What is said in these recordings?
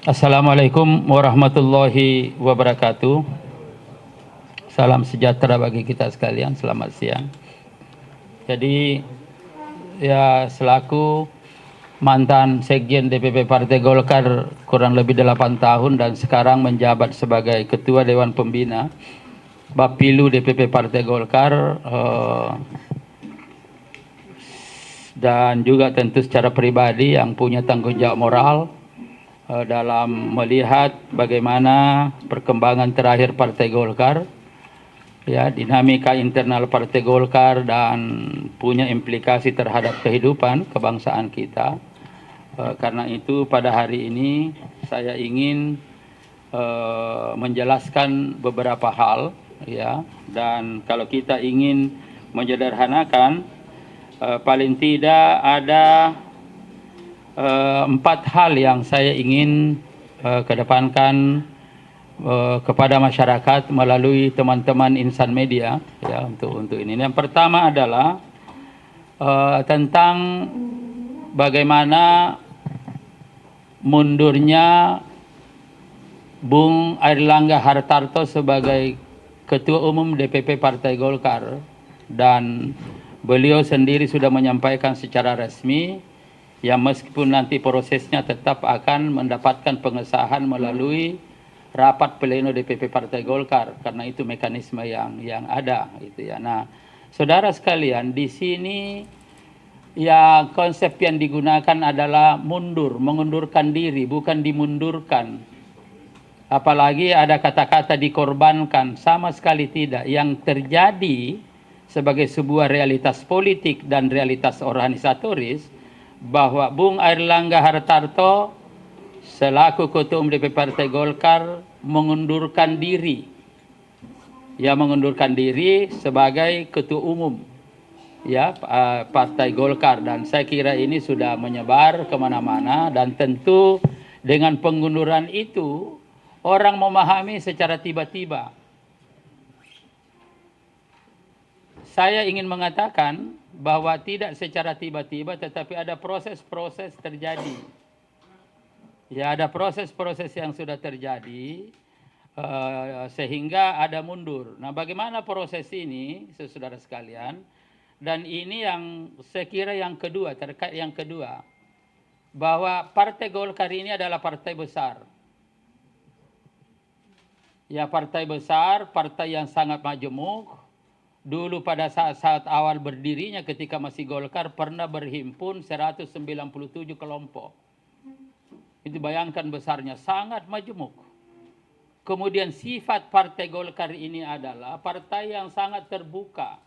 Assalamualaikum warahmatullahi wabarakatuh. Salam sejahtera bagi kita sekalian. Selamat siang. Jadi ya selaku mantan Sekjen DPP Partai Golkar kurang lebih 8 tahun dan sekarang menjabat sebagai Ketua Dewan Pembina Bapilu DPP Partai Golkar, dan juga tentu secara pribadi yang punya tanggung jawab moral dalam melihat bagaimana perkembangan terakhir Partai Golkar, ya, dinamika internal Partai Golkar dan punya implikasi terhadap kehidupan kebangsaan kita. Karena itu pada hari ini saya ingin menjelaskan beberapa hal, ya, dan kalau kita ingin menyederhanakan, paling tidak ada 4 hal yang saya ingin kedepankan kepada masyarakat melalui teman-teman insan media, ya, untuk ini. Yang pertama adalah tentang bagaimana mundurnya Bung Airlangga Hartarto sebagai Ketua Umum DPP Partai Golkar, dan beliau sendiri sudah menyampaikan secara resmi ya meskipun nanti prosesnya tetap akan mendapatkan pengesahan melalui rapat pleno DPP Partai Golkar, karena itu mekanisme yang ada itu ya. Nah, saudara sekalian, di sini ya konsep yang digunakan adalah mundur, mengundurkan diri, bukan dimundurkan. Apalagi ada kata-kata dikorbankan, sama sekali tidak. Yang terjadi sebagai sebuah realitas politik dan realitas organisatoris bahwa Bung Airlangga Hartarto selaku Ketua Umum DPP Partai Golkar mengundurkan diri. Ya, mengundurkan diri sebagai Ketua Umum ya Partai Golkar, dan saya kira ini sudah menyebar kemana-mana, dan tentu dengan pengunduran itu orang memahami secara tiba-tiba. Saya ingin mengatakan bahwa tidak secara tiba-tiba, tetapi ada proses-proses terjadi. Ya, ada proses-proses yang sudah terjadi sehingga ada mundur. Nah, bagaimana proses ini, saudara sekalian? Dan ini yang saya kira yang kedua, terkait yang kedua, bahwa Partai Golkar ini adalah partai besar. Ya, partai besar, partai yang sangat majemuk. Dulu pada saat awal berdirinya ketika masih Golkar pernah berhimpun 197 kelompok. Itu bayangkan besarnya, sangat majemuk. Kemudian sifat Partai Golkar ini adalah partai yang sangat terbuka.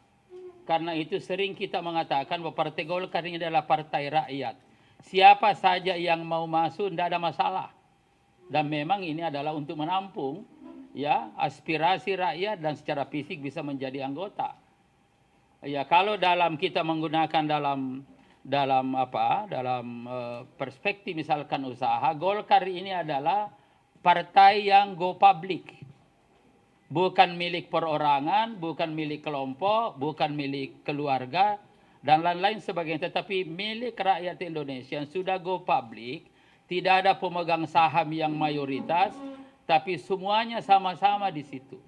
Karena itu sering kita mengatakan bahwa Partai Golkar ini adalah partai rakyat. Siapa saja yang mau masuk tidak ada masalah. Dan memang ini adalah untuk menampung ya aspirasi rakyat dan secara fisik bisa menjadi anggota. Ya, kalau kita menggunakan dalam perspektif misalkan usaha, Golkar ini adalah partai yang go public. Bukan milik perorangan, bukan milik kelompok, bukan milik keluarga dan lain-lain sebagainya, tetapi milik rakyat Indonesia yang sudah go public. Tidak ada pemegang saham yang mayoritas, tapi semuanya sama-sama di situ.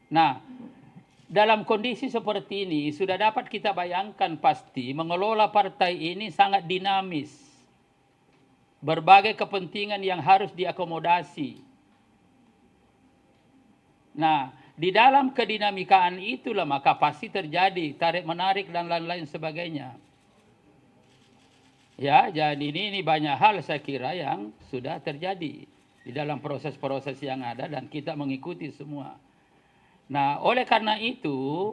Nah, dalam kondisi seperti ini sudah dapat kita bayangkan pasti mengelola partai ini sangat dinamis. Berbagai kepentingan yang harus diakomodasi. Nah, di dalam kedinamikaan itulah maka pasti terjadi tarik-menarik dan lain-lain sebagainya. Ya, jadi ini banyak hal saya kira yang sudah terjadi di dalam proses-proses yang ada dan kita mengikuti semua. Nah, oleh karena itu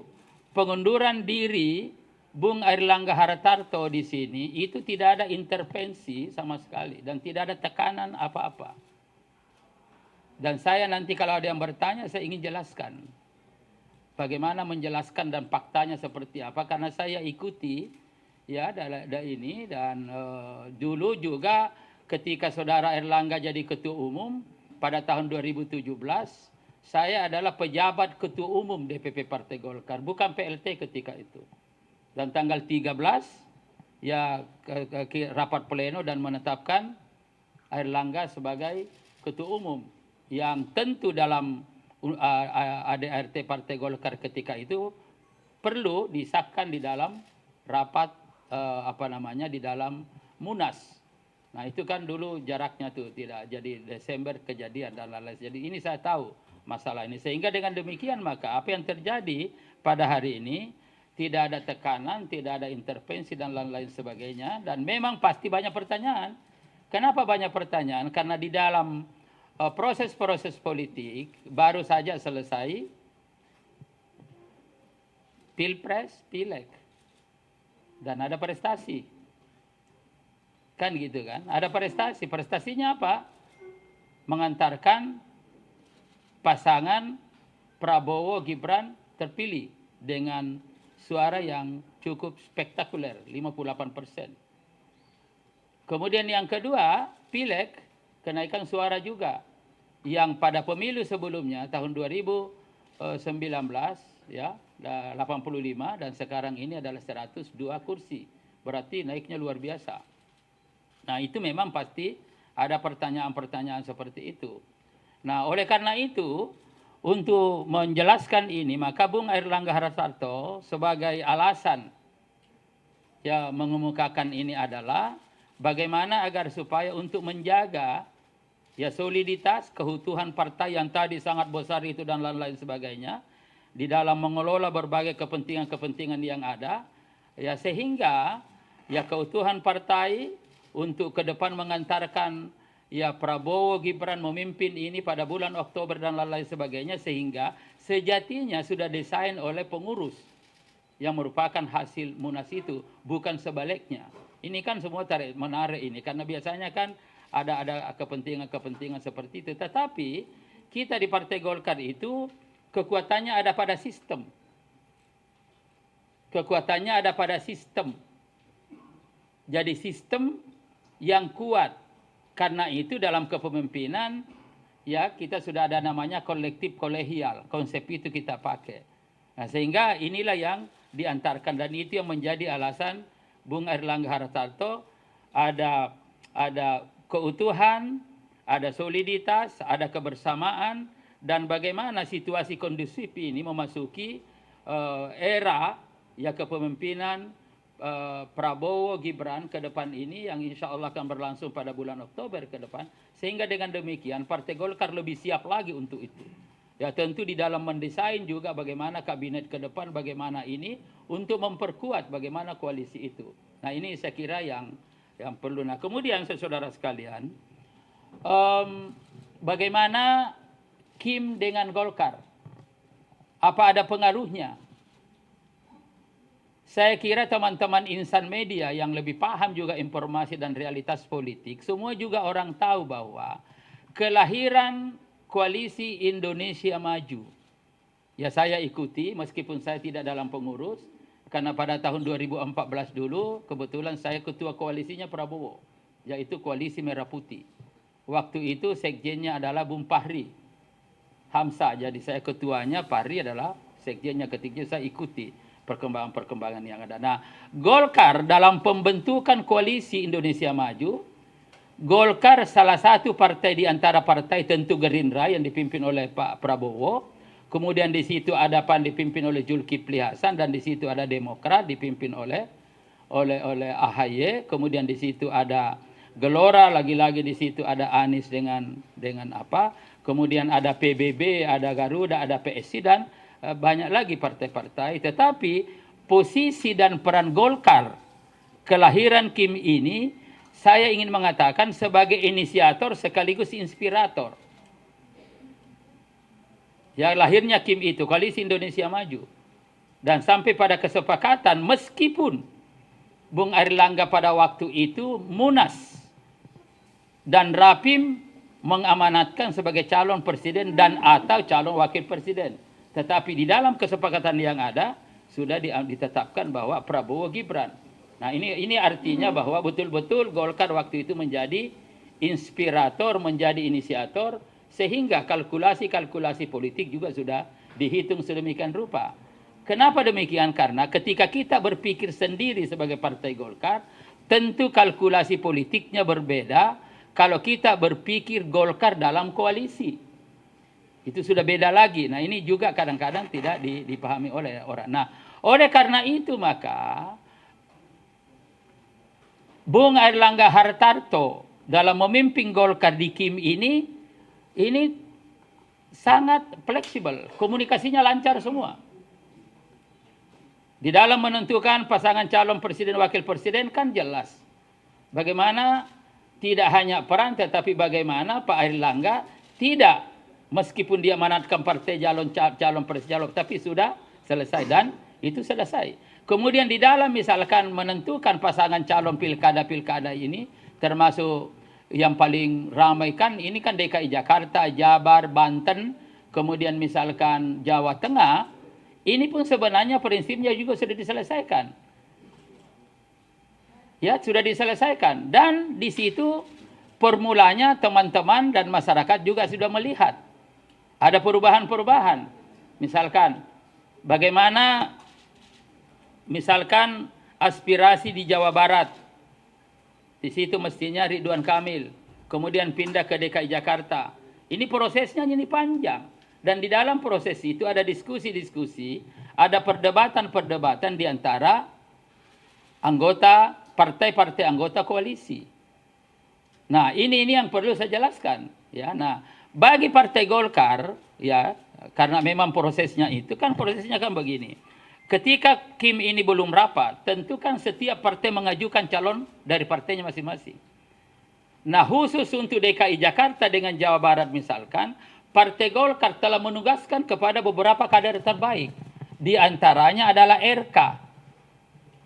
pengunduran diri Bung Airlangga Hartarto di sini itu tidak ada intervensi sama sekali dan tidak ada tekanan apa-apa. Dan saya nanti kalau ada yang bertanya saya ingin jelaskan bagaimana menjelaskan dan faktanya seperti apa, karena saya ikuti ya ini dan dulu juga ketika saudara Airlangga jadi ketua umum pada tahun 2017, saya adalah pejabat ketua umum DPP Partai Golkar, bukan PLT ketika itu. Dan tanggal 13 ya rapat pleno dan menetapkan Airlangga sebagai ketua umum, yang tentu dalam ADART Partai Golkar ketika itu perlu disahkan di dalam rapat di dalam Munas. Nah itu kan dulu jaraknya tuh tidak jadi Desember kejadian dan lain-lain. Jadi ini saya tahu masalah ini, sehingga dengan demikian maka apa yang terjadi pada hari ini tidak ada tekanan, tidak ada intervensi dan lain-lain sebagainya, dan memang pasti banyak pertanyaan. Kenapa banyak pertanyaan? Karena di dalam proses-proses politik baru saja selesai Pilpres, Pileg, dan ada prestasi. Kan gitu kan? Ada prestasi. Prestasinya apa? Mengantarkan pasangan Prabowo Gibran terpilih dengan suara yang cukup spektakuler, 58%. Kemudian yang kedua, Pileg, kenaikan suara juga. Yang pada pemilu sebelumnya tahun 2019 ya 85 dan sekarang ini adalah 102 kursi. Berarti naiknya luar biasa. Nah, itu memang pasti ada pertanyaan-pertanyaan seperti itu. Nah, oleh karena itu untuk menjelaskan ini maka Bung Airlangga Hartarto sebagai alasan ya mengemukakan ini adalah bagaimana agar supaya untuk menjaga ya soliditas, keutuhan partai yang tadi sangat besar itu dan lain-lain sebagainya di dalam mengelola berbagai kepentingan-kepentingan yang ada, ya sehingga ya keutuhan partai untuk ke depan mengantarkan ya Prabowo Gibran memimpin ini pada bulan Oktober dan lain-lain sebagainya, sehingga sejatinya sudah desain oleh pengurus yang merupakan hasil Munas itu, bukan sebaliknya. Ini kan semua menarik ini, karena biasanya kan ada kepentingan-kepentingan seperti itu. Tetapi kita di Partai Golkar itu kekuatannya ada pada sistem. Kekuatannya ada pada sistem. Jadi sistem yang kuat. Karena itu dalam kepemimpinan ya kita sudah ada namanya kolektif kolegial. Konsep itu kita pakai. Nah, sehingga inilah yang diantarkan, dan itu yang menjadi alasan Bung Airlangga Hartarto ada keutuhan, ada soliditas, ada kebersamaan, dan bagaimana situasi kondusif ini memasuki era ya kepemimpinan Prabowo Gibran ke depan ini yang insya Allah akan berlangsung pada bulan Oktober ke depan, sehingga dengan demikian Partai Golkar lebih siap lagi untuk itu. Ya tentu di dalam mendesain juga bagaimana kabinet ke depan, bagaimana ini untuk memperkuat bagaimana koalisi itu. Nah ini saya kira yang perlu. Nah kemudian saudara sekalian, bagaimana Kim dengan Golkar? Apa ada pengaruhnya? Saya kira teman-teman insan media yang lebih paham juga informasi dan realitas politik, semua juga orang tahu bahwa kelahiran Koalisi Indonesia Maju, ya saya ikuti meskipun saya tidak dalam pengurus, karena pada tahun 2014 dulu kebetulan saya ketua koalisinya Prabowo, yaitu Koalisi Merah Putih. Waktu itu sekjennya adalah Bung Fahri Hamzah, jadi saya ketuanya, Fahri adalah sekjennya ketika saya ikuti perkembangan-perkembangan yang ada. Nah, Golkar dalam pembentukan Koalisi Indonesia Maju, Golkar salah satu partai di antara partai tentu Gerindra yang dipimpin oleh Pak Prabowo. Kemudian di situ ada PAN dipimpin oleh Zulkifli Hasan, dan di situ ada Demokrat dipimpin oleh AHY. Kemudian di situ ada Gelora, lagi-lagi di situ ada Anies dengan apa? Kemudian ada PBB, ada Garuda, ada PSI, dan banyak lagi partai-partai. Tetapi posisi dan peran Golkar kelahiran Kim ini saya ingin mengatakan sebagai inisiator sekaligus inspirator. Ya lahirnya Kim itu, Koalisi Indonesia Maju. Dan sampai pada kesepakatan meskipun Bung Airlangga pada waktu itu Munas dan Rapim mengamanatkan sebagai calon presiden dan atau calon wakil presiden. Tetapi di dalam kesepakatan yang ada sudah ditetapkan bahwa Prabowo Gibran. Nah ini artinya bahwa betul-betul Golkar waktu itu menjadi inspirator, menjadi inisiator, sehingga kalkulasi-kalkulasi politik juga sudah dihitung sedemikian rupa. Kenapa demikian? Karena ketika kita berpikir sendiri sebagai Partai Golkar, tentu kalkulasi politiknya berbeda kalau kita berpikir Golkar dalam koalisi. Itu sudah beda lagi. Nah, ini juga kadang-kadang tidak dipahami oleh orang. Nah, oleh karena itu maka Bung Airlangga Hartarto dalam memimpin Golkar di KIM ini sangat fleksibel. Komunikasinya lancar semua. Di dalam menentukan pasangan calon presiden wakil presiden kan jelas. Bagaimana tidak hanya peran tetapi bagaimana Pak Airlangga tidak, meskipun dia menandatangkan partai calon presiden tapi sudah selesai dan itu selesai. Kemudian di dalam misalkan menentukan pasangan calon pilkada ini termasuk yang paling ramai kan ini kan DKI Jakarta, Jabar, Banten, kemudian misalkan Jawa Tengah. Ini pun sebenarnya prinsipnya juga sudah diselesaikan. Ya, sudah diselesaikan. Dan di situ formulanya teman-teman dan masyarakat juga sudah melihat. Ada perubahan-perubahan. Misalkan, bagaimana misalkan aspirasi di Jawa Barat. Di situ mestinya Ridwan Kamil. Kemudian pindah ke DKI Jakarta. Ini prosesnya ini panjang. Dan di dalam proses itu ada diskusi-diskusi, ada perdebatan-perdebatan di antara anggota partai-partai anggota koalisi. Nah, ini yang perlu saya jelaskan, ya. Nah, bagi Partai Golkar, ya, karena memang prosesnya kan begini. Ketika KIM ini belum rapat, tentu kan setiap partai mengajukan calon dari partainya masing-masing. Nah, khusus untuk DKI Jakarta dengan Jawa Barat misalkan, Partai Golkar telah menugaskan kepada beberapa kader terbaik. Di antaranya adalah RK.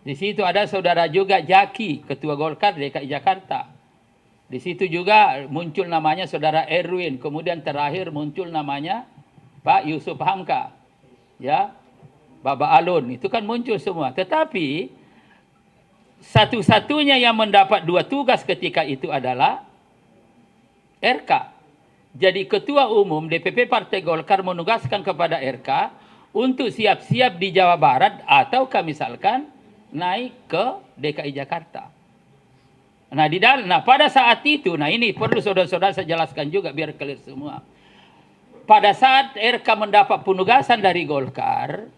Di situ ada saudara juga Jaki, Ketua Golkar DKI Jakarta. Di situ juga muncul namanya saudara Erwin. Kemudian terakhir muncul namanya Pak Yusuf Hamka. Ya, Baba Alun. Itu kan muncul semua. Tetapi satu-satunya yang mendapat 2 tugas ketika itu adalah RK. Jadi Ketua Umum DPP Partai Golkar menugaskan kepada RK untuk siap-siap di Jawa Barat ataukah misalkan naik ke DKI Jakarta. Nah, pada saat itu, nah ini perlu saudara-saudara saya jelaskan juga biar clear semua. Pada saat RK mendapat penugasan dari Golkar,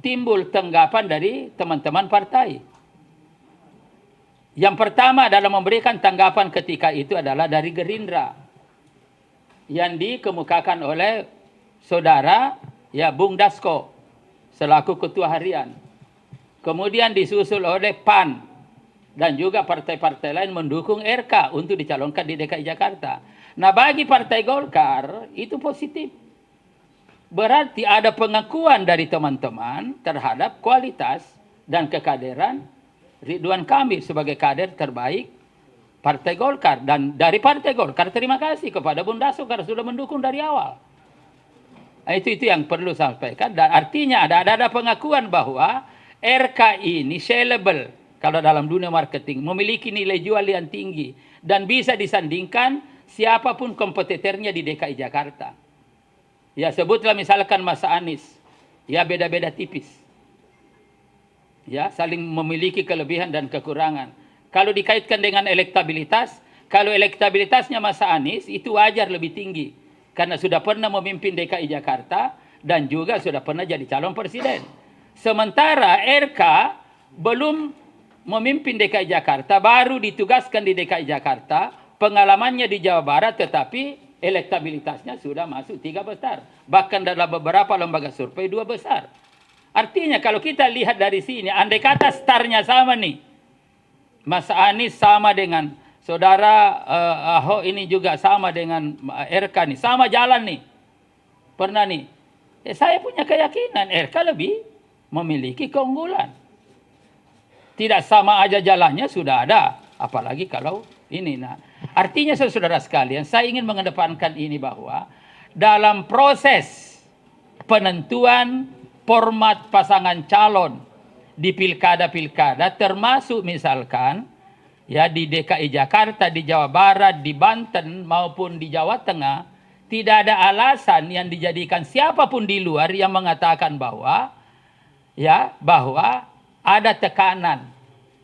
timbul tanggapan dari teman-teman partai. Yang pertama adalah memberikan tanggapan ketika itu adalah dari Gerindra yang dikemukakan oleh saudara Bung Dasko selaku ketua harian. Kemudian disusul oleh PAN dan juga partai-partai lain mendukung RK untuk dicalonkan di DKI Jakarta. Nah, bagi Partai Golkar itu positif. Berarti ada pengakuan dari teman-teman terhadap kualitas dan kekaderan Ridwan Kamil sebagai kader terbaik Partai Golkar. Dan dari Partai Golkar terima kasih kepada Bung Dasko karena sudah mendukung dari awal. Nah, itu yang perlu saya sampaikan. Dan artinya ada pengakuan bahwa RK ini sellable kalau dalam dunia marketing, memiliki nilai jual yang tinggi dan bisa disandingkan siapapun kompetitornya di DKI Jakarta. Ya, sebutlah misalkan Mas Anies, ya beda-beda tipis. Ya, saling memiliki kelebihan dan kekurangan. Kalau dikaitkan dengan elektabilitas, kalau elektabilitasnya Mas Anies itu wajar lebih tinggi karena sudah pernah memimpin DKI Jakarta dan juga sudah pernah jadi calon presiden. Sementara RK belum memimpin DKI Jakarta, baru ditugaskan di DKI Jakarta, pengalamannya di Jawa Barat tetapi elektabilitasnya sudah masuk 3 besar. Bahkan dalam beberapa lembaga survei 2 besar. Artinya kalau kita lihat dari sini, andai kata startnya sama nih, Mas Anies sama dengan saudara Ahok ini juga sama dengan RK nih, sama jalan nih, pernah nih. Saya punya keyakinan RK lebih memiliki keunggulan. Tidak sama aja jalannya sudah ada, apalagi kalau ini. Nah, artinya saudara sekalian, saya ingin mengedepankan ini bahwa dalam proses penentuan format pasangan calon di pilkada-pilkada termasuk misalkan ya di DKI Jakarta, di Jawa Barat, di Banten maupun di Jawa Tengah, tidak ada alasan yang dijadikan siapapun di luar yang mengatakan bahwa ada tekanan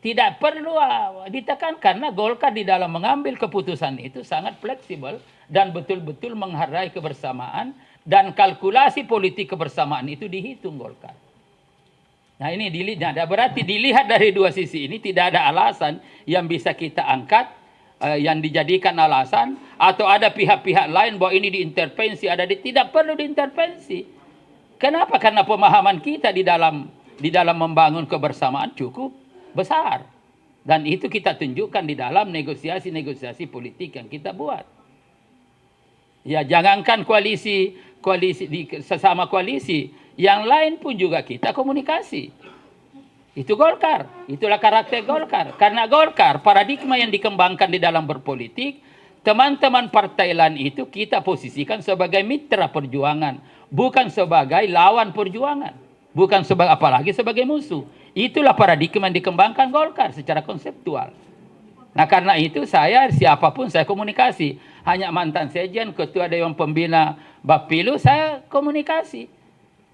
Tidak perlu ditekan karena Golkar di dalam mengambil keputusan itu sangat fleksibel dan betul-betul menghargai kebersamaan dan kalkulasi politik kebersamaan itu dihitung Golkar. Nah ini berarti dilihat dari dua sisi ini tidak ada alasan yang bisa kita angkat yang dijadikan alasan atau ada pihak-pihak lain bahwa ini diintervensi, tidak perlu diintervensi. Kenapa? Karena pemahaman kita di dalam membangun kebersamaan cukup besar. Dan itu kita tunjukkan di dalam negosiasi-negosiasi politik yang kita buat. Ya jangankan koalisi sesama koalisi, yang lain pun juga kita komunikasi. Itu Golkar, itulah karakter Golkar. Karena Golkar, paradigma yang dikembangkan di dalam berpolitik, teman-teman partai lain itu kita posisikan sebagai mitra perjuangan, bukan sebagai lawan perjuangan, bukan apalagi sebagai musuh. Itulah paradigma yang dikembangkan Golkar secara konseptual. Nah karena itu siapapun saya komunikasi. Hanya mantan sekjen, ketua Dewan Pembina Bapilu saya komunikasi.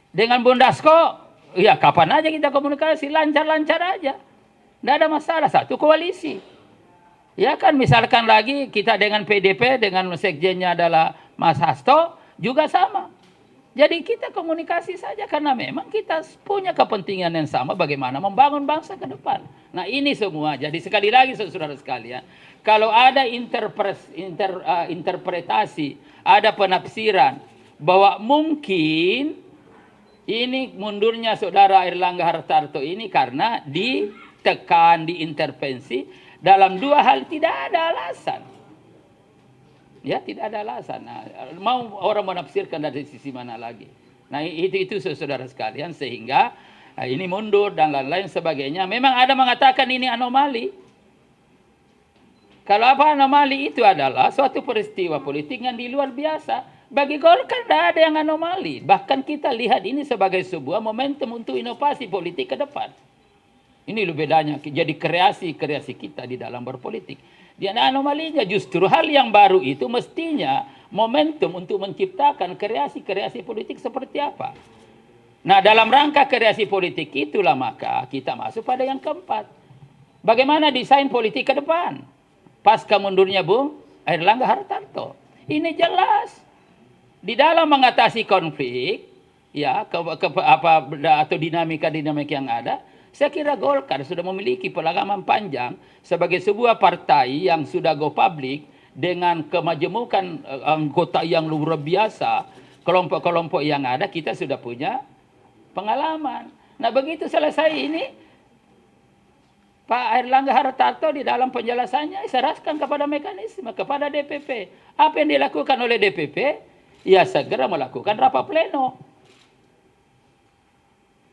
Dengan Bung Dasko, ya kapan aja kita komunikasi, lancar-lancar aja. Tidak ada masalah, satu koalisi. Ya kan misalkan lagi kita dengan PDP, dengan sekjennya adalah Mas Hasto, juga sama. Jadi kita komunikasi saja karena memang kita punya kepentingan yang sama bagaimana membangun bangsa ke depan. Nah ini semua. Jadi sekali lagi saudara sekalian, kalau ada interpretasi, ada penafsiran bahwa mungkin ini mundurnya saudara Airlangga Hartarto ini karena ditekan, diintervensi dalam dua hal, tidak ada alasan. Ya, tidak ada alasan. Nah, mau orang menafsirkan dari sisi mana lagi. Nah, itu saudara sekalian sehingga ini mundur dan lain-lain sebagainya. Memang ada mengatakan ini anomali. Kalau apa anomali itu adalah suatu peristiwa politik yang di luar biasa. Bagi Golkar tidak ada yang anomali. Bahkan kita lihat ini sebagai sebuah momentum untuk inovasi politik ke depan. Ini lebih bedanya. Jadi kreasi kita di dalam berpolitik. Dia ada anomalinya, justru hal yang baru itu mestinya momentum untuk menciptakan kreasi politik seperti apa. Nah dalam rangka kreasi politik itulah maka kita masuk pada yang keempat. Bagaimana desain politik ke depan? Pasca mundurnya Bung Airlangga Hartarto. Ini jelas. Di dalam mengatasi konflik, ya atau dinamika yang ada, saya kira Golkar sudah memiliki pengalaman panjang sebagai sebuah partai yang sudah go public dengan kemajemukan anggota yang luar biasa, kelompok-kelompok yang ada, kita sudah punya pengalaman. Nah begitu selesai ini, Pak Airlangga Hartarto di dalam penjelasannya serahkan kepada mekanisme, kepada DPP. Apa yang dilakukan oleh DPP? Ya segera melakukan rapat pleno.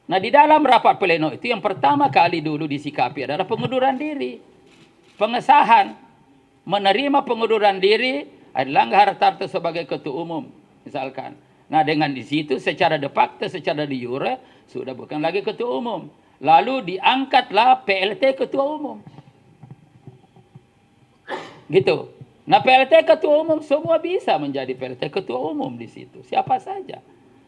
Nah di dalam rapat pleno itu yang pertama kali dulu disikapi adalah pengunduran diri. Pengesahan menerima pengunduran diri Airlangga Hartarto sebagai ketua umum misalkan. Nah dengan di situ secara de facto, secara de jure sudah bukan lagi ketua umum. Lalu diangkatlah PLT ketua umum. Gitu. Nah PLT ketua umum semua bisa menjadi PLT ketua umum di situ. Siapa saja.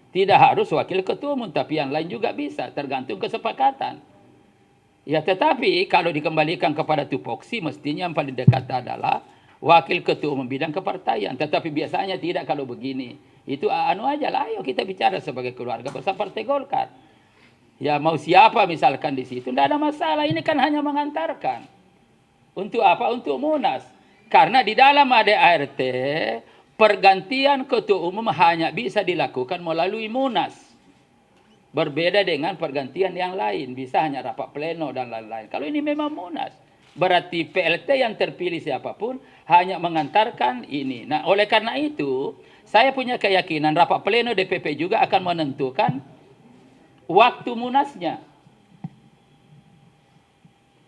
Tidak harus wakil ketua umum, tapi yang lain juga bisa, tergantung kesepakatan. Ya tetapi kalau dikembalikan kepada tupoksi, mestinya yang paling dekat adalah wakil ketua umum bidang kepartaian. Tetapi biasanya tidak kalau begini. Itu aja lah, ayo kita bicara sebagai keluarga besar Partai Golkar. Ya mau siapa misalkan di situ, tidak ada masalah. Ini kan hanya mengantarkan. Untuk apa? Untuk Munas. Karena di dalam ADART, pergantian ketua umum hanya bisa dilakukan melalui Munas. Berbeda dengan pergantian yang lain. Bisa hanya rapat pleno dan lain-lain. Kalau ini memang Munas. Berarti PLT yang terpilih siapapun hanya mengantarkan ini. Nah oleh karena itu, saya punya keyakinan rapat pleno DPP juga akan menentukan waktu Munasnya.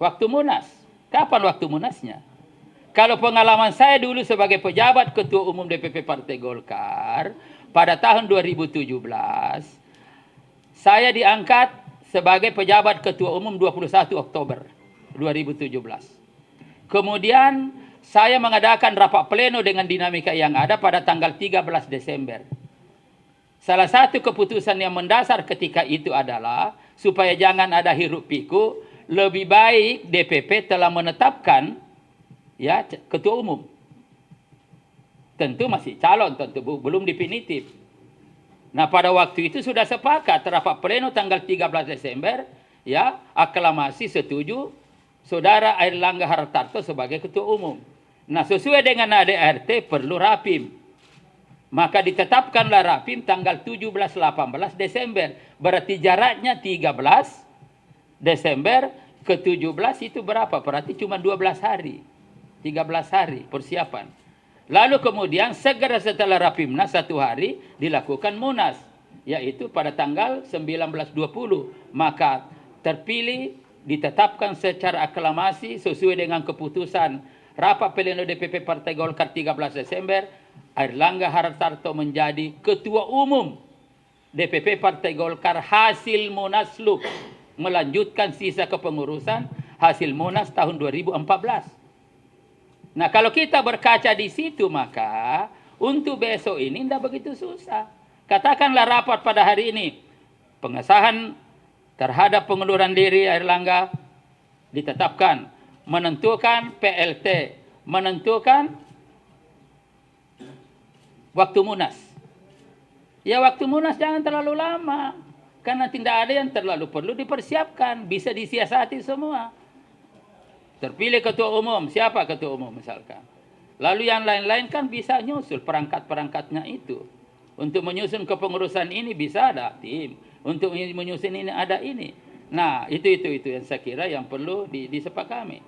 Waktu Munas. Kapan waktu Munasnya? Kalau pengalaman saya dulu sebagai pejabat ketua umum DPP Partai Golkar pada tahun 2017, saya diangkat sebagai pejabat ketua umum 21 Oktober 2017. Kemudian saya mengadakan rapat pleno dengan dinamika yang ada pada tanggal 13 Desember. Salah satu keputusan yang mendasar ketika itu adalah supaya jangan ada hiruk pikuk lebih baik DPP telah menetapkan ya ketua umum. Tentu masih calon, tentu belum definitif. Nah, pada waktu itu sudah sepakat rapat pleno tanggal 13 Desember, ya, aklamasi setuju Saudara Airlangga Hartarto sebagai ketua umum. Nah, sesuai dengan ADRT perlu rapim. Maka ditetapkanlah rapim tanggal 17-18 Desember. Berarti jaraknya 13 Desember ke 17 itu berapa? Berarti cuma 12 hari. 13 hari persiapan. Lalu kemudian segera setelah Rapimnas 1 hari dilakukan Munas, yaitu pada tanggal 19-20. Maka terpilih, ditetapkan secara aklamasi sesuai dengan keputusan rapat pleno DPP Partai Golkar 13 Desember, Airlangga Hartarto menjadi ketua umum DPP Partai Golkar hasil Munaslup, melanjutkan sisa kepengurusan hasil Munas tahun 2014. Nah, kalau kita berkaca di situ, maka untuk besok ini tidak begitu susah. Katakanlah rapat pada hari ini, pengesahan terhadap pengunduran diri Airlangga ditetapkan, menentukan PLT, menentukan waktu Munas. Ya, waktu Munas jangan terlalu lama, karena tidak ada yang terlalu perlu dipersiapkan, bisa disiasati semua. Terpilih ketua umum, siapa ketua umum misalkan. Lalu yang lain-lain kan bisa nyusul perangkat-perangkatnya itu. Untuk menyusun kepengurusan ini bisa ada tim. Untuk menyusun ini ada ini. Nah, itu yang saya kira yang perlu disepakami.